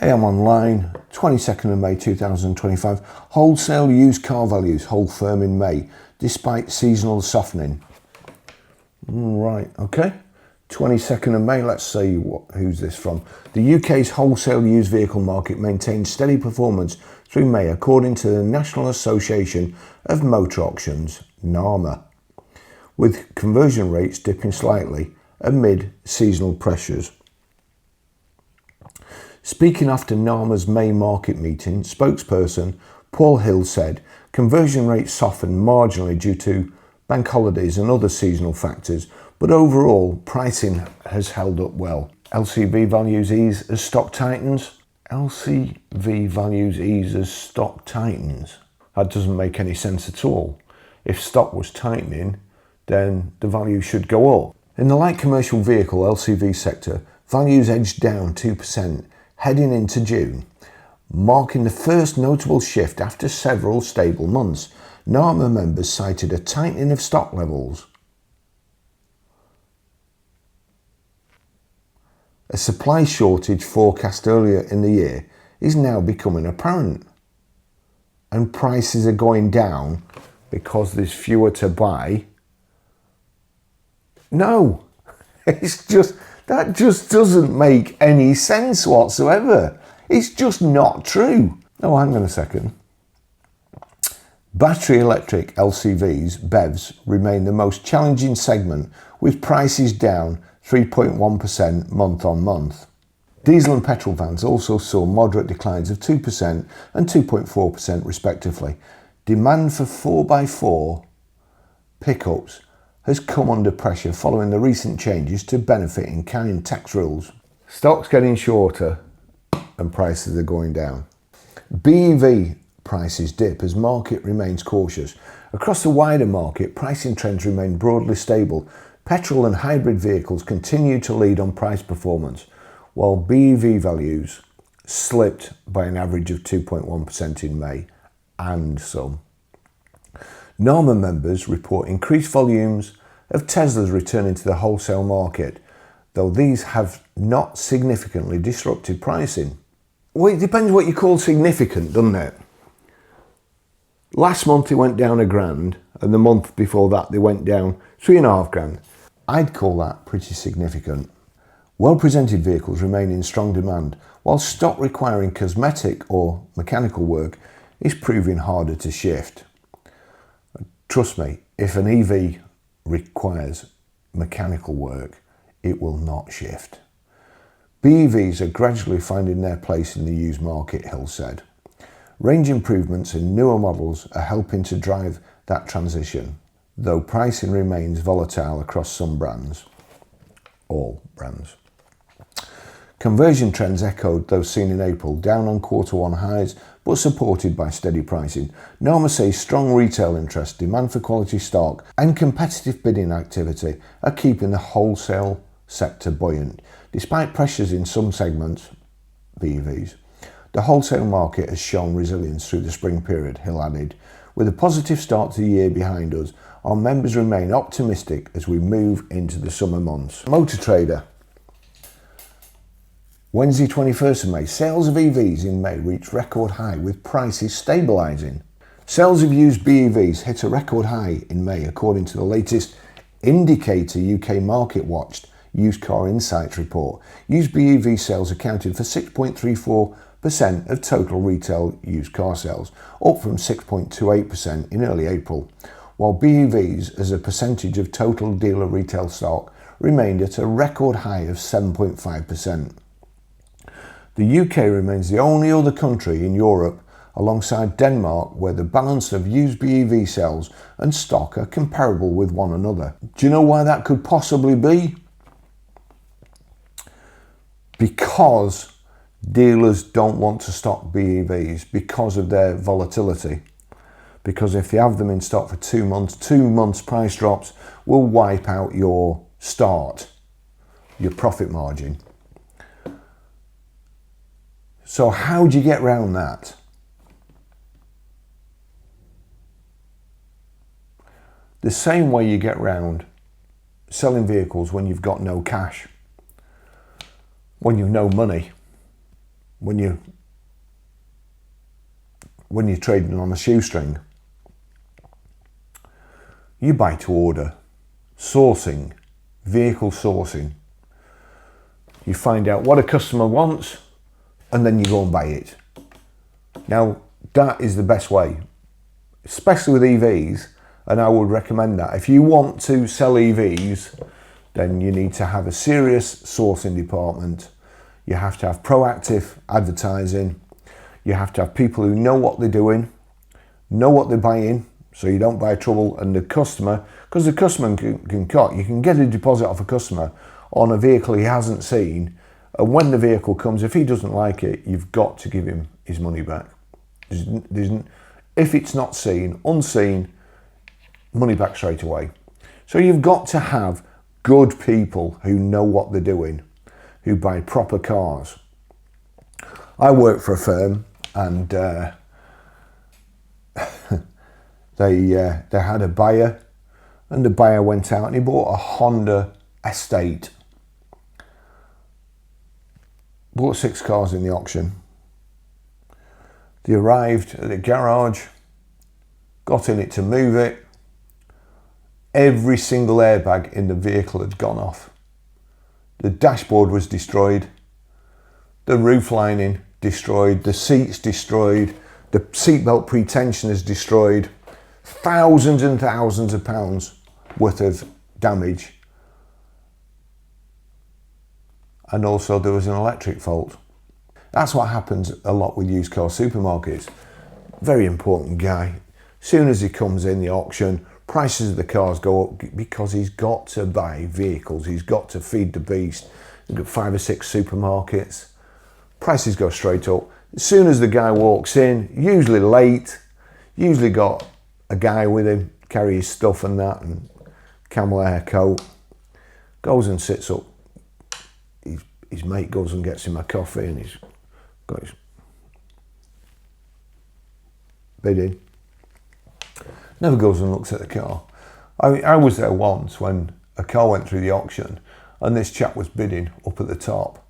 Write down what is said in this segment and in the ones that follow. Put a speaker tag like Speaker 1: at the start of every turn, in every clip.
Speaker 1: AM Online, 22nd of May 2025. Wholesale used car values hold firm in May, despite seasonal softening. Right, okay. 22nd of May, let's see who's this from. The UK's wholesale used vehicle market maintained steady performance through May, according to the National Association of Motor Auctions, NAMA, with conversion rates dipping slightly amid seasonal pressures. Speaking after NAMA's May market meeting, spokesperson Paul Hill said conversion rates softened marginally due to bank holidays and other seasonal factors, but overall pricing has held up well. LCV values ease as stock tightens. LCV values ease as stock tightens. That doesn't make any sense at all. If stock was tightening, then the value should go up. In the light commercial vehicle LCV sector, values edged down 2% heading into June, marking the first notable shift after several stable months. NAMA members cited a tightening of stock levels. A supply shortage forecast earlier in the year is now becoming apparent, and prices are going down because there's fewer to buy. No, that just doesn't make any sense whatsoever. It's just not true. Oh, hang on a second. Battery electric LCVs, BEVs, remain the most challenging segment, with prices down 3.1% month on month. Diesel and petrol vans also saw moderate declines of 2% and 2.4% respectively. Demand for 4x4 pickups has come under pressure following the recent changes to benefit-in-kind tax rules. Stock's getting shorter and prices are going down. BEV prices dip as market remains cautious. Across the wider market, pricing trends remain broadly stable. Petrol and hybrid vehicles continue to lead on price performance, while BEV values slipped by an average of 2.1% in May and some. NAMA members report increased volumes of Teslas returning to the wholesale market, though these have not significantly disrupted pricing. Well, it depends what you call significant, doesn't it? Last month they went down £1,000, and the month before that they went down £3,500. I'd call that pretty significant. Well-presented vehicles remain in strong demand, while stock requiring cosmetic or mechanical work is proving harder to shift. Trust me, if an EV requires mechanical work, it will not shift. BEVs are gradually finding their place in the used market, Hill said. Range improvements and newer models are helping to drive that transition, though pricing remains volatile across some brands. All brands. Conversion trends echoed those seen in April, down on Q1 highs, but supported by steady pricing. NAMA says strong retail interest, demand for quality stock, and competitive bidding activity are keeping the wholesale sector buoyant. Despite pressures in some segments, BEVs, the wholesale market has shown resilience through the spring period, Hill added. With a positive start to the year behind us, our members remain optimistic as we move into the summer months. Motor Trader. Wednesday 21st of May, sales of EVs in May reached record high with prices stabilising. Sales of used BEVs hit a record high in May according to the latest Indicator UK Market Watch Used Car Insights report. Used BEV sales accounted for 6.34% of total retail used car sales, up from 6.28% in early April, while BEVs as a percentage of total dealer retail stock remained at a record high of 7.5%. The UK remains the only other country in Europe, alongside Denmark, where the balance of used BEV sales and stock are comparable with one another. Do you know why that could possibly be? Because dealers don't want to stock BEVs because of their volatility. Because if they have them in stock for 2 months price drops will wipe out your start, your profit margin. So how do you get around that? The same way you get around selling vehicles when you've got no cash, when you've no money. when you're trading on a shoestring, you buy to order, sourcing, vehicle sourcing. You find out what a customer wants and then you go and buy it. Now, that is the best way, especially with EVs, and I would recommend that. If you want to sell EVs, then you need to have a serious sourcing department. You have to have proactive advertising. You have to have people who know what they're doing, know what they're buying, so you don't buy trouble. And the customer, because the customer can cut, you can get a deposit off a customer on a vehicle he hasn't seen, and when the vehicle comes, if he doesn't like it, you've got to give him his money back. If it's not seen, unseen, money back straight away. So you've got to have good people who know what they're doing, who buy proper cars. I work for a firm, and they had a buyer, and the buyer went out and he bought a Honda Estate. Bought 6 cars in the auction. They arrived at the garage, got in it to move it. Every single airbag in the vehicle had gone off. The dashboard was destroyed. The roof lining destroyed. The seats destroyed. The seatbelt pretension is destroyed. Thousands and thousands of pounds worth of damage. And also there was an electric fault. That's what happens a lot with used car supermarkets. Very important guy. Soon as he comes in the auction, prices of the cars go up because he's got to buy vehicles. He's got to feed the beast. He's got 5 or 6 supermarkets. Prices go straight up. As soon as the guy walks in, usually late, usually got a guy with him, carry his stuff and that, and camel hair coat, goes and sits up. His mate goes and gets him a coffee, and he's got his bidding. Never goes and looks at the car. I was there once when a car went through the auction and this chap was bidding up at the top.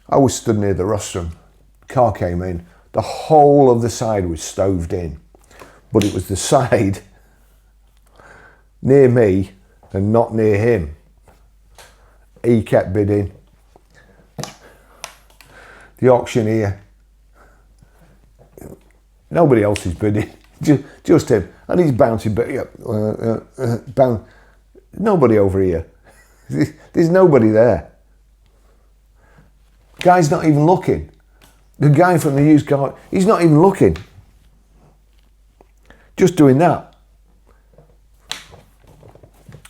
Speaker 1: I was stood near the rostrum. Car came in. The whole of the side was stoved in, but it was the side near me and not near him. He kept bidding. The auctioneer, nobody else is bidding, just him, and he's bouncing, nobody over here. There's nobody there. Guy's not even looking. The guy from the used car, he's not even looking. Just doing that.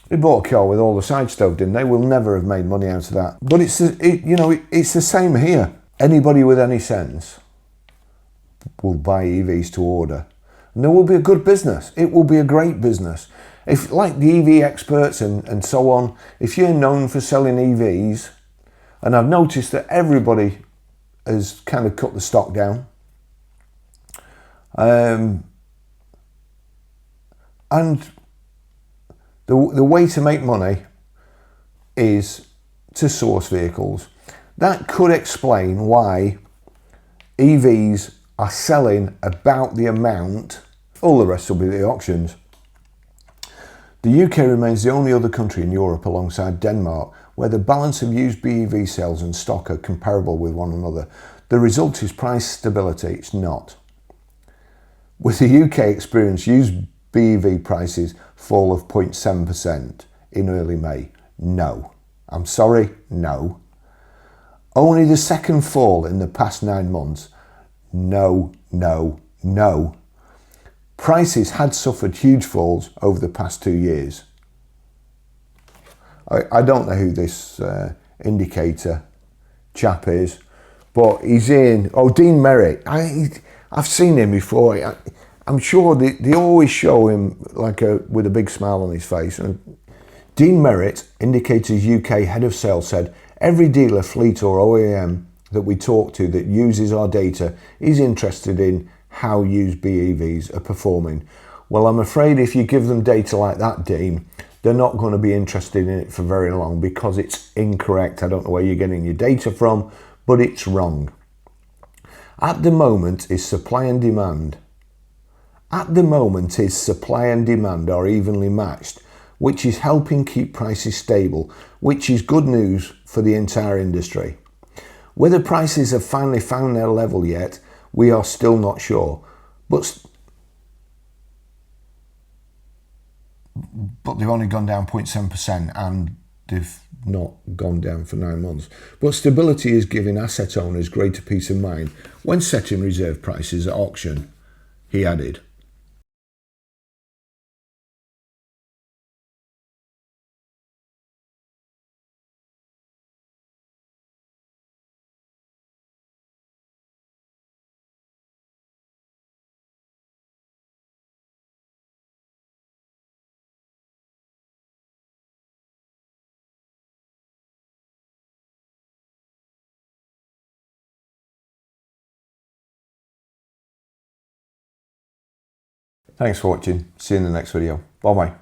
Speaker 1: They bought a car with all the sides stoved in. They will never have made money out of that. But it's the same here. Anybody with any sense will buy EVs to order. And there will be a good business. It will be a great business. If, like the EV experts and so on, if you're known for selling EVs, and I've noticed that everybody has kind of cut the stock down. And the way to make money is to source vehicles. That could explain why EVs are selling about the amount. All the rest will be the auctions. The UK remains the only other country in Europe alongside Denmark where the balance of used BEV sales and stock are comparable with one another. The result is price stability. It's not. With the UK experience, used BEV prices fall of 0.7% in early May. No. I'm sorry, no. Only the second fall in the past 9 months. No, no, no. Prices had suffered huge falls over the past 2 years. I don't know who this indicator chap is, but he's in. Oh, Dean Merritt. I've seen him before. I'm sure they always show him with a big smile on his face. And Dean Merritt, Indicators UK head of sales, said, every dealer, fleet or OEM that we talk to that uses our data is interested in how used BEVs are performing. Well, I'm afraid if you give them data like that, Dean, they're not going to be interested in it for very long because it's incorrect. I don't know where you're getting your data from, but it's wrong. At the moment is supply and demand. At the moment is supply and demand are evenly matched, which is helping keep prices stable, which is good news for the entire industry. Whether prices have finally found their level yet, we are still not sure, but they've only gone down 0.7% and they've not gone down for 9 months. But stability is giving asset owners greater peace of mind when setting reserve prices at auction, he added. Thanks for watching. See you in the next video. Bye bye.